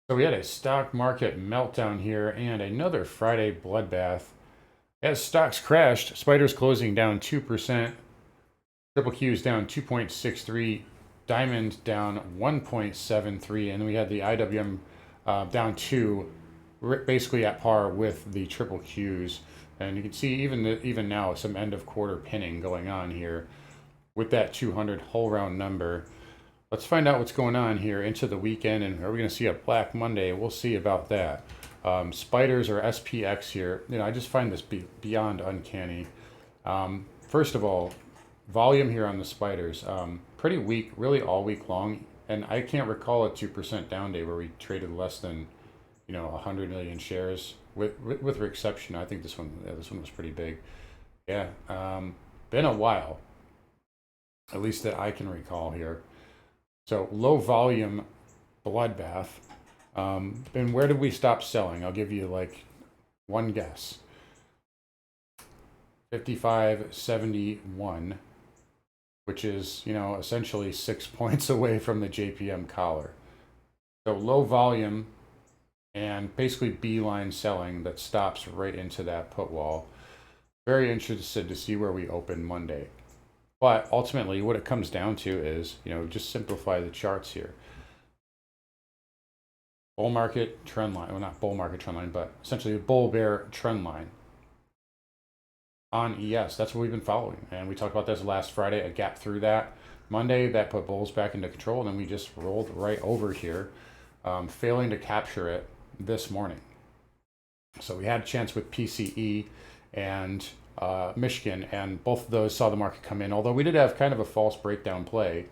So we had a stock market meltdown here and another Friday bloodbath. As stocks crashed, spiders closing down 2%, triple Q's down 2.63, diamond down 1.73, and we had the IWM down 2, basically at par with the triple Q's. And you can see even now some end of quarter pinning going on here with that 200 whole round number. Let's find out what's going on here into the weekend, and are we going to see a Black Monday? We'll see about that. Spiders or SPX here, I just find this beyond uncanny. First of all, volume here on the spiders, pretty weak, really all week long, and I can't recall a 2% down day where we traded less than 100 million shares. With exception, I think this one was pretty big. Yeah, been a while, at least that I can recall here. So low volume bloodbath. And where did we stop selling? I'll give you like one guess. 55.71, which is, essentially 6 points away from the JPM collar. So low volume and basically beeline selling that stops right into that put wall. Very interested to see where we open Monday. But ultimately, what it comes down to is, just simplify the charts here. Bull market trend line, well, not bull market trend line, but essentially a bull bear trend line on ES. That's what we've been following. And we talked about this last Friday, a gap through that. Monday, that put bulls back into control, and then we just rolled right over here, failing to capture it this morning. So we had a chance with PCE and Michigan, and both of those saw the market come in, although we did have kind of a false breakdown play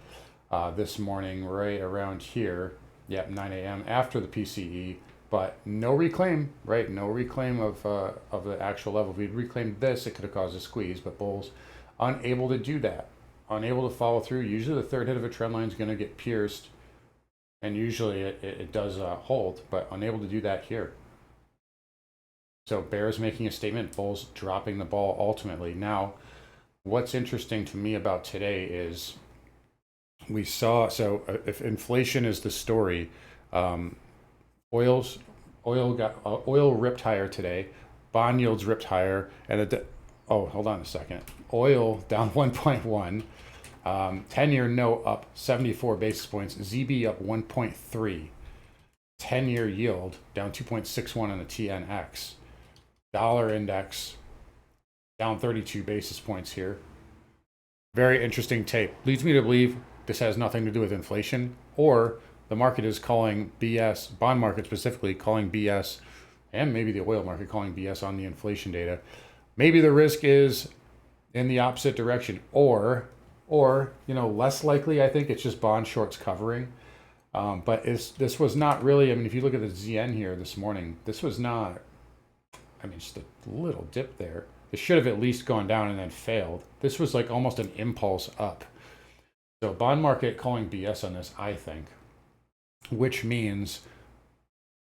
this morning right around here. Yep, 9 a.m. after the PCE, but no reclaim, right? No reclaim of the actual level. If we'd reclaimed this, it could have caused a squeeze, but bulls unable to do that, unable to follow through. Usually the third hit of a trend line is going to get pierced, and usually it does hold, but unable to do that here. So bears making a statement, bulls dropping the ball ultimately. Now, what's interesting to me about today is we saw, so if inflation is the story, oil ripped higher today, bond yields ripped higher, and hold on a second, oil down 1.1, 10-year note up 74 basis points, ZB up 1.3, 10-year yield down 2.61 on the TNX, dollar index down 32 basis points here. Very interesting tape. Leads me to believe this has nothing to do with inflation, or the market is calling BS, bond market specifically calling BS, and maybe the oil market calling BS on the inflation data. Maybe the risk is in the opposite direction, or less likely, I think it's just bond shorts covering. But this was not really, if you look at the ZN here this morning, this was not, just a little dip there. It should have at least gone down and then failed. This was like almost an impulse up. So bond market calling BS on this, I think, which means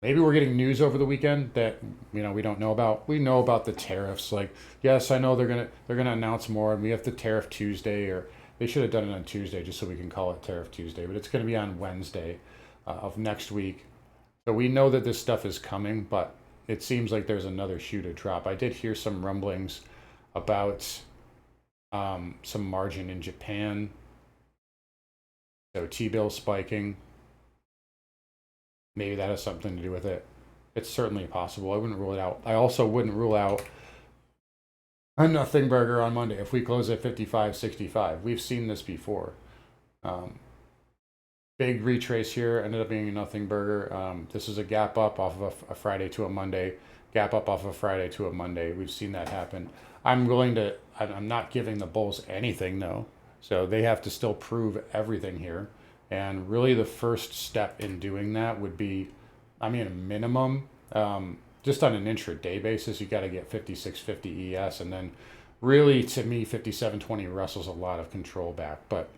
maybe we're getting news over the weekend that we don't know about. We know about the tariffs. Like, yes, I know they're gonna announce more, and we have the tariff Tuesday, or they should have done it on Tuesday just so we can call it tariff Tuesday. But it's going to be on Wednesday of next week. So we know that this stuff is coming, but it seems like there's another shoe to drop. I did hear some rumblings about some margin in Japan. So T-bill spiking. Maybe that has something to do with it. It's certainly possible. I wouldn't rule it out. I also wouldn't rule out a nothing burger on Monday if we close at 55.65. We've seen this before. Big retrace here ended up being a nothing burger. This is a gap up off of a Friday to a Monday, gap up off of a Friday to a Monday. We've seen that happen. I'm not giving the bulls anything though. So they have to still prove everything here. And really the first step in doing that would be, a minimum, just on an intraday basis, you got to get 56.50 ES. And then really, to me, 57.20 wrestles a lot of control back. But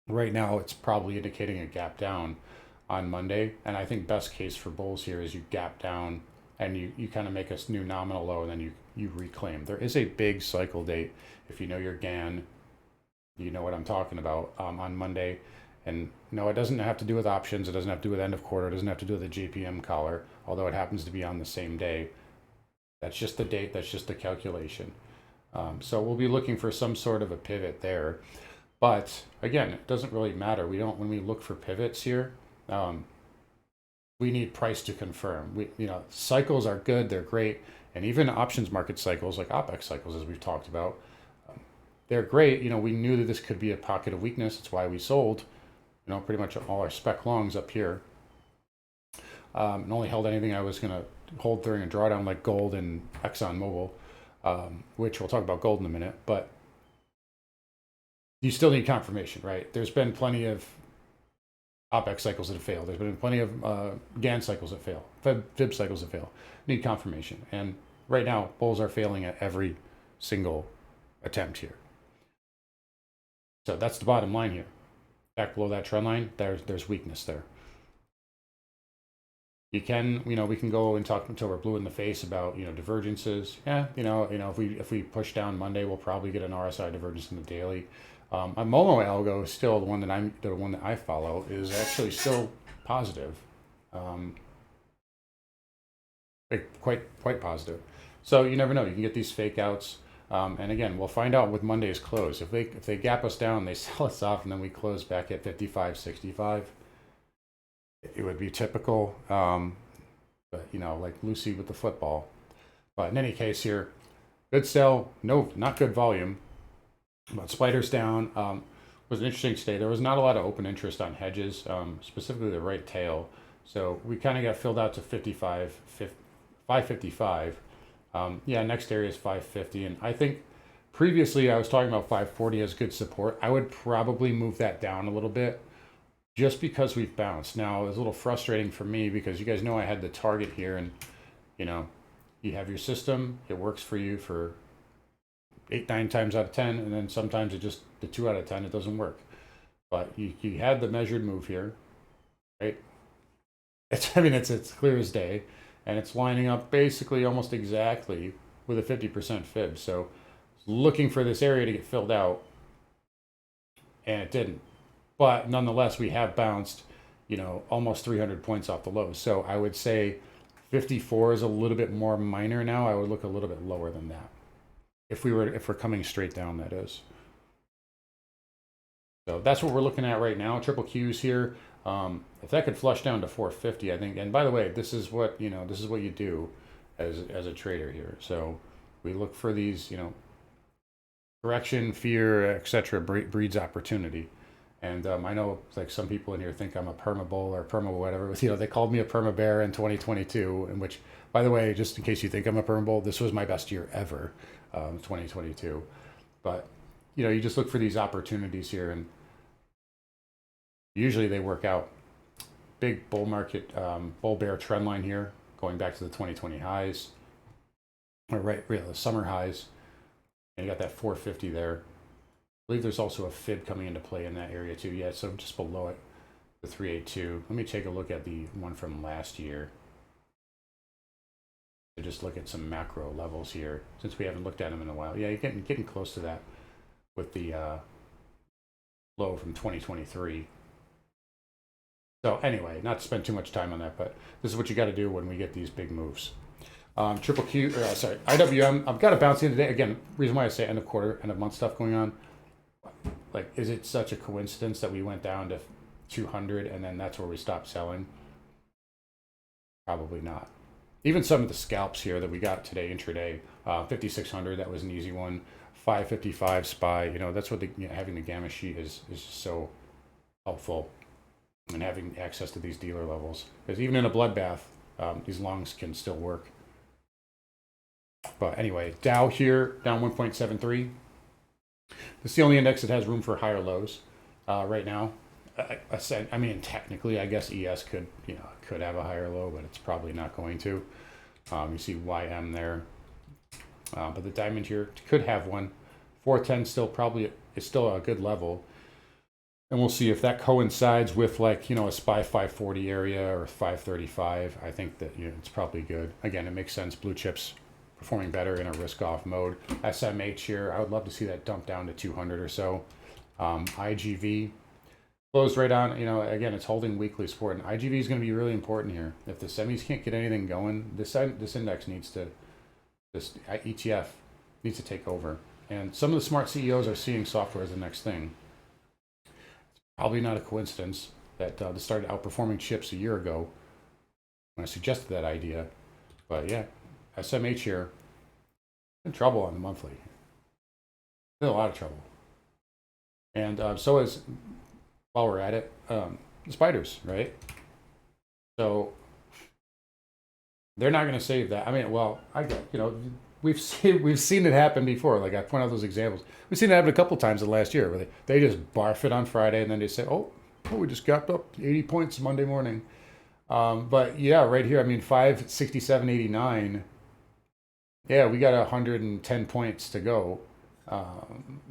right now, it's probably indicating a gap down on Monday. And I think best case for bulls here is you gap down and you kind of make a new nominal low, and then you reclaim. There is a big cycle date. If you know your GAN, you know what I'm talking about, on Monday. And no, it doesn't have to do with options. It doesn't have to do with end of quarter. It doesn't have to do with the JPM collar, although it happens to be on the same day. That's just the date. That's just the calculation. So we'll be looking for some sort of a pivot there. But again, it doesn't really matter. We don't, when we look for pivots here, we need price to confirm. Cycles are good. They're great. And even options market cycles, like OPEX cycles, as we've talked about, they're great. We knew that this could be a pocket of weakness. That's why we sold, pretty much all our spec longs up here. And only held anything I was going to hold during a drawdown, like gold and ExxonMobil, which we'll talk about gold in a minute. But you still need confirmation, right? There's been plenty of OPEX cycles that have failed. There's been plenty of GAN cycles that fail, fib cycles that fail. Need confirmation. And right now, bulls are failing at every single attempt here. So that's the bottom line here. Back below that trend line, there's weakness there. You can, we can go and talk until we're blue in the face about, divergences. Yeah, if we push down Monday, we'll probably get an RSI divergence in the daily. My Momo algo is still the one that I follow is actually still positive, quite positive. So you never know. You can get these fake outs, and again, we'll find out with Monday's close. If they gap us down, they sell us off, and then we close back at 55.65. It would be typical, but like Lucy with the football. But in any case, here, good sell. No, not good volume. But spiders down. Was an interesting stay. There was not a lot of open interest on hedges, specifically the right tail. So we kind of got filled out to 555. Yeah, next area is 550. And I think previously I was talking about 540 as good support. I would probably move that down a little bit just because we've bounced. Now, it was a little frustrating for me because you guys know I had the target here, and you have your system. It works for you for 8-9 times out of 10, and then sometimes the 2 out of 10 it doesn't work. But you had the measured move here, right? It's clear as day, and it's lining up basically almost exactly with a 50% fib. So looking for this area to get filled out, and it didn't. But nonetheless, we have bounced, almost 300 points off the low. So I would say 54 is a little bit more minor now. I would look a little bit lower than that. If we're coming straight down, that is. So that's what we're looking at right now. Triple Qs here. If that could flush down to 450, I think. And by the way, this is what you do as a trader here. So we look for these, correction, fear, etc. breeds opportunity. And I know like some people in here think I'm a perma bull or perma whatever. They called me a perma bear in 2022, in which, by the way, just in case you think I'm a perma bull, this was my best year ever, 2022. But you just look for these opportunities here, and usually they work out. Big bull market, bull bear trend line here, going back to the 2020 highs, or the summer highs, and you got that 450 there. I believe there's also a fib coming into play in that area too. Yeah, so just below it, the 382. Let me take a look at the one from last year. To just look at some macro levels here, since we haven't looked at them in a while. Yeah, you're getting close to that with the low from 2023. So anyway, not to spend too much time on that, but this is what you got to do when we get these big moves. IWM, I've got a bounce in today. Again, reason why I say end of quarter, end of month stuff going on. Like, is it such a coincidence that we went down to 200 and then that's where we stopped selling? Probably not. Even some of the scalps here that we got today intraday, 5600, that was an easy one. 555 SPY, that's what having the gamma sheet is so helpful, and having access to these dealer levels, because even in a bloodbath, these longs can still work. But anyway, Dow here down 1.73. This is the only index that has room for higher lows right now. I mean, technically, I guess ES could have a higher low, but it's probably not going to. You see YM there, but the diamond here could have one. 410 is still a good level, and we'll see if that coincides with a SPY 540 area or 535. I think that it's probably good. Again, it makes sense. Blue chips performing better in a risk-off mode. SMH here, I would love to see that dump down to 200 or so. IGV, Closed right on, again, it's holding weekly support. And IGV is going to be really important here. If the semis can't get anything going, this index needs to, this ETF needs to take over. And some of the smart CEOs are seeing software as the next thing. It's probably not a coincidence that this started outperforming chips a year ago when I suggested that idea. But yeah, SMH here, in trouble on the monthly. In a lot of trouble. And so is, while we're at it, the spiders, right? So they're not going to save that. I mean, well, I get, we've seen it happen before. Like I point out those examples. We've seen it happen a couple times in the last year where they just barf it on Friday and then they say, oh, we just gapped up 80 points Monday morning. But yeah, right here, I mean, 567.89. Yeah, we got 110 points to go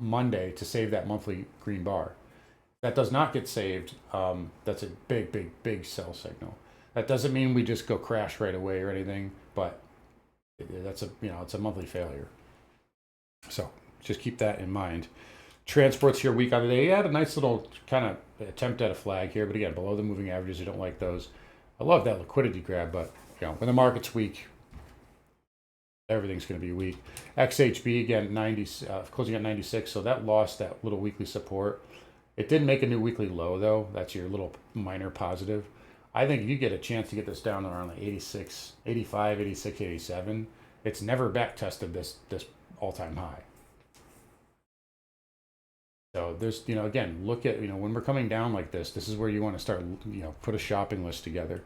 Monday to save that monthly green bar. That does not get saved. That's a big, big, big sell signal. That doesn't mean we just go crash right away or anything, but that's it's a monthly failure. So just keep that in mind. Transports here week on the day. You had a nice little kind of attempt at a flag here, but again, below the moving averages, you don't like those. I love that liquidity grab, but when the market's weak, everything's going to be weak. XHB again, 90, closing at 96, so that lost that little weekly support. It did make a new weekly low though. That's your little minor positive. I think if you get a chance to get this down around like 86, 85, 86, 87, it's never back tested this all-time high. So there's, again, look at, when we're coming down like this is where you want to start, put a shopping list together.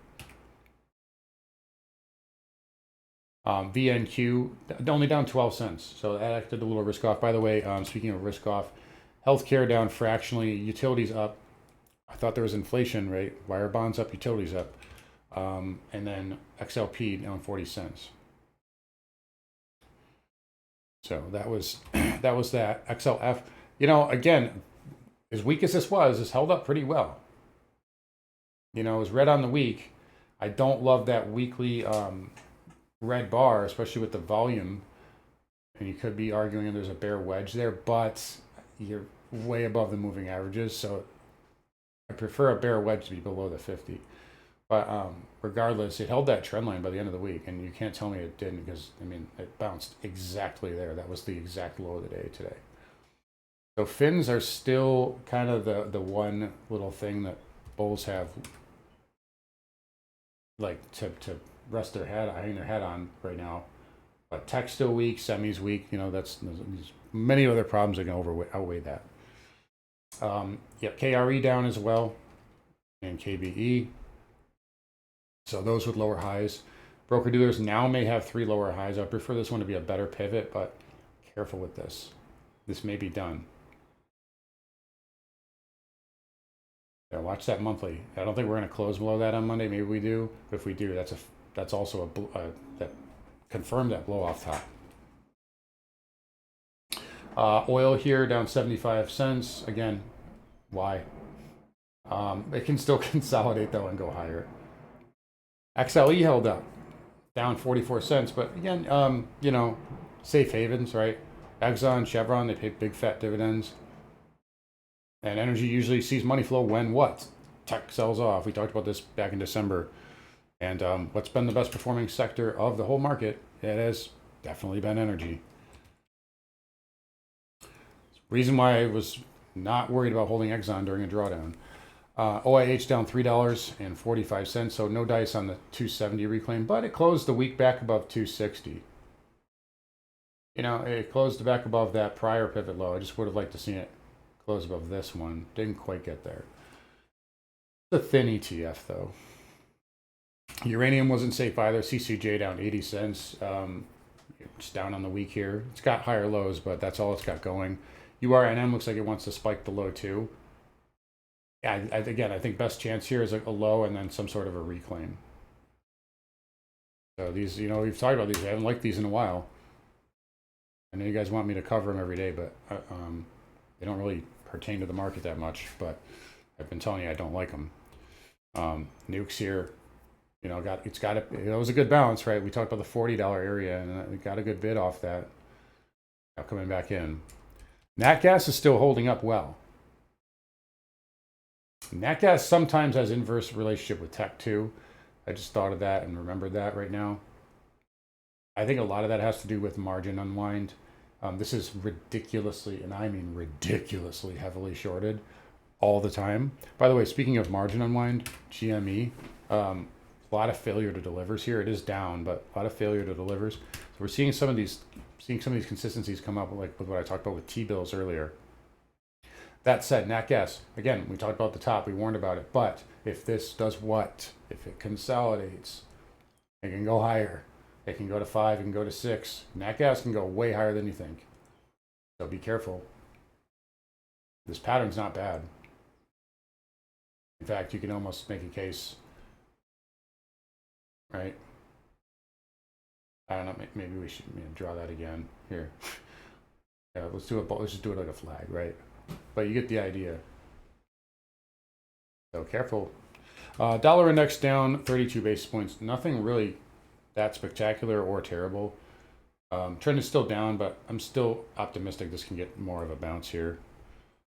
VNQ only down 12 cents. So that acted a little risk off. By the way, speaking of risk off, healthcare down fractionally, utilities up. I thought there was inflation, right? Wire bonds up, utilities up. And then XLP down 40 cents. So that was that. XLF, again, as weak as this was, it's held up pretty well. It was red on the week. I don't love that weekly red bar, especially with the volume. And you could be arguing there's a bear wedge there, but you're way above the moving averages. So I prefer a bear wedge to be below the 50. But regardless, it held that trend line by the end of the week, and you can't tell me it didn't because, it bounced exactly there. That was the exact low of the day today. So fins are still kind of the one little thing that bulls have like to rest their head, hang their head on right now. But tech's still weak, semi's weak. There's many other problems that can outweigh that. Yep, KRE down as well, and KBE. So those with lower highs. Broker dealers now may have 3 lower highs. I prefer this one to be a better pivot, but careful with this. This may be done. Yeah, watch that monthly. I don't think we're going to close below that on Monday. Maybe we do. But if we do, that's also that confirm that blow off top. Oil here down 75 cents. Again, why? It can still consolidate though and go higher. XLE held up, down 44 cents. But again, safe havens, right? Exxon, Chevron, they pay big fat dividends. And energy usually sees money flow when what? Tech sells off. We talked about this back in December. And what's been the best performing sector of the whole market? It has definitely been energy. Reason why I was not worried about holding Exxon during a drawdown. OIH down $3.45, so no dice on the 270 reclaim, but it closed the week back above 260. It closed back above that prior pivot low. I just would have liked to see it close above this one. Didn't quite get there. It's a thin ETF though. Uranium wasn't safe either. CCJ down 80 cents. It's down on the week here. It's got higher lows, but that's all it's got going. URNM looks like it wants to spike the low too. Yeah, again, I think best chance here is a low and then some sort of a reclaim. So these, we've talked about these. I haven't liked these in a while. I know you guys want me to cover them every day, but they don't really pertain to the market that much. But I've been telling you I don't like them. Nukes here, it was a good balance, right? We talked about the $40 area, and it got a good bid off that. Now coming back in. Nat gas is still holding up well. Nat gas sometimes has inverse relationship with tech too. I just thought of that and remembered that right now. I think a lot of that has to do with margin unwind. This is ridiculously, and I mean ridiculously heavily shorted all the time. By the way, speaking of margin unwind, GME, a lot of failure to delivers here. It is down, but a lot of failure to delivers. So we're seeing some of these consistencies come up, like with what I talked about with T-bills earlier. That said, nat gas, again, we talked about the top, we warned about it, but if this does what? If it consolidates, it can go higher. It can go to 5, it can go to 6. Nat gas can go way higher than you think. So be careful. This pattern's not bad. In fact, you can almost make a case, right? I don't know, maybe we should draw that again here. Yeah, let's just do it like a flag, right? But you get the idea. So careful. Dollar index down 32 basis points. Nothing really that spectacular or terrible. Trend is still down, but I'm still optimistic this can get more of a bounce here.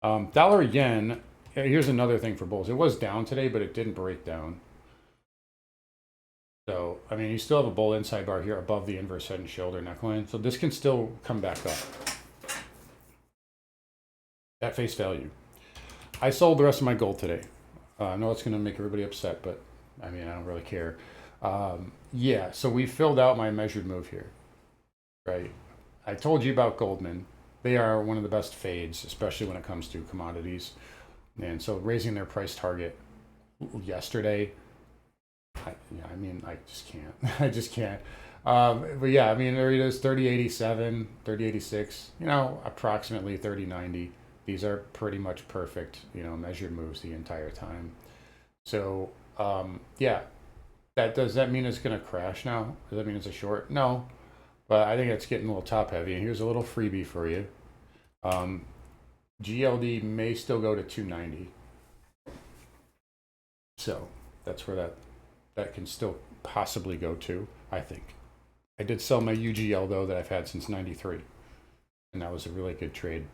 Dollar yen. Here's another thing for bulls. It was down today, but it didn't break down. So, I mean, you still have a bull inside bar here above the inverse head and shoulder neckline. So this can still come back up at face value. I sold the rest of my gold today. I know it's going to make everybody upset, but I mean, I don't really care. Yeah, so we filled out my measured move here, right? I told you about Goldman. They are one of the best fades, especially when it comes to commodities. And so raising their price target yesterday, I mean, I just can't. I just can't. But yeah, I mean, there it is, 3087, 3086, you know, approximately 3090. These are pretty much perfect, you know, measured moves the entire time. So, yeah, does that mean it's going to crash now? Does that mean it's a short? No, but I think it's getting a little top heavy. And here's a little freebie for you. GLD may still go to 290. So that's where that can still possibly go to, I think. I did sell my UGL though that I've had since 93. And that was a really good trade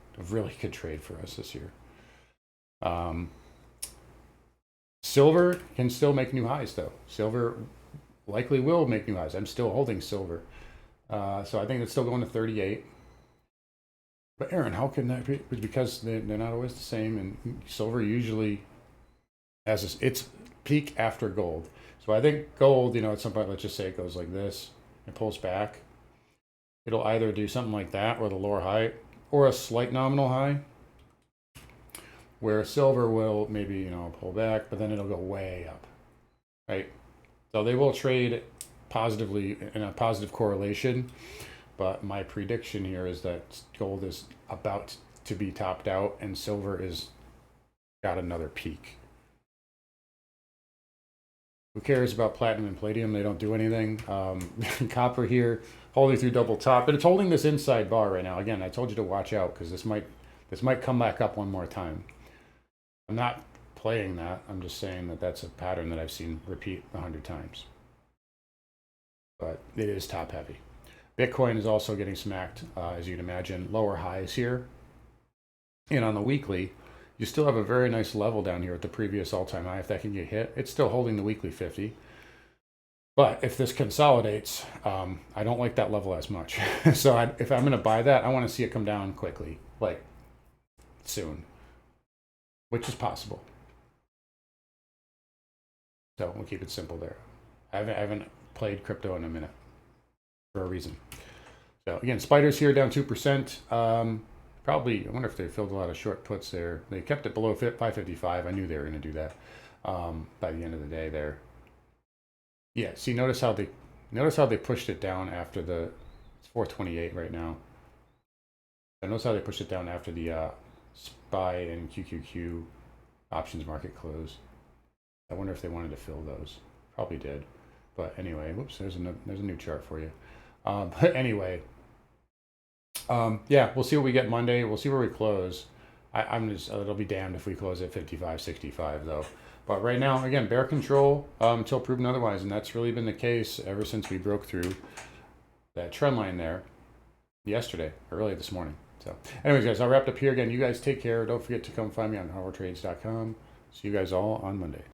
for us this year. Silver can still make new highs though. Silver likely will make new highs. I'm still holding silver. So I think it's still going to 38. But Aaron, how can that be? Because they're not always the same, and silver usually has its peak after gold. So I think gold, you know, at some point, let's just say it goes like this, it pulls back. It'll either do something like that, or the lower high, or a slight nominal high, where silver will maybe, you know, pull back, but then it'll go way up, right? So they will trade positively in a positive correlation. But my prediction here is that gold is about to be topped out and silver is got another peak. Who cares about platinum and palladium? They don't do anything. Copper here holding through double top, but it's holding this inside bar right now. Again, I told you to watch out because this might come back up one more time. I'm not playing that. I'm just saying that that's a pattern that I've seen repeat 100 times. But it is top heavy. Bitcoin is also getting smacked, as you'd imagine, lower highs here. And on the weekly, you still have a very nice level down here at the previous all-time high. If that can get hit, it's still holding the weekly 50. But if this consolidates, I don't like that level as much. So if I'm going to buy that, I want to see it come down quickly, like soon, which is possible. So we'll keep it simple there. I haven't played crypto in a minute. For a reason. So again, spiders here down 2%. Probably, I wonder if they filled a lot of short puts there. They kept it below 555. I knew they were going to do that by the end of the day there. Yeah, see, notice how they pushed it down after it's 428 right now. And notice how they pushed it down after the SPY and QQQ options market close. I wonder if they wanted to fill those. Probably did. But anyway, whoops, there's a new chart for you. But anyway, yeah, we'll see what we get Monday. We'll see where we close. It'll be damned if we close at 55.65 though. But right now, again, bear control until proven otherwise, and that's really been the case ever since we broke through that trend line there yesterday, early this morning. So anyways, guys, I'll wrap up here again. You guys take care. Don't forget to come find me on carnivoretrades.com. See you guys all on Monday.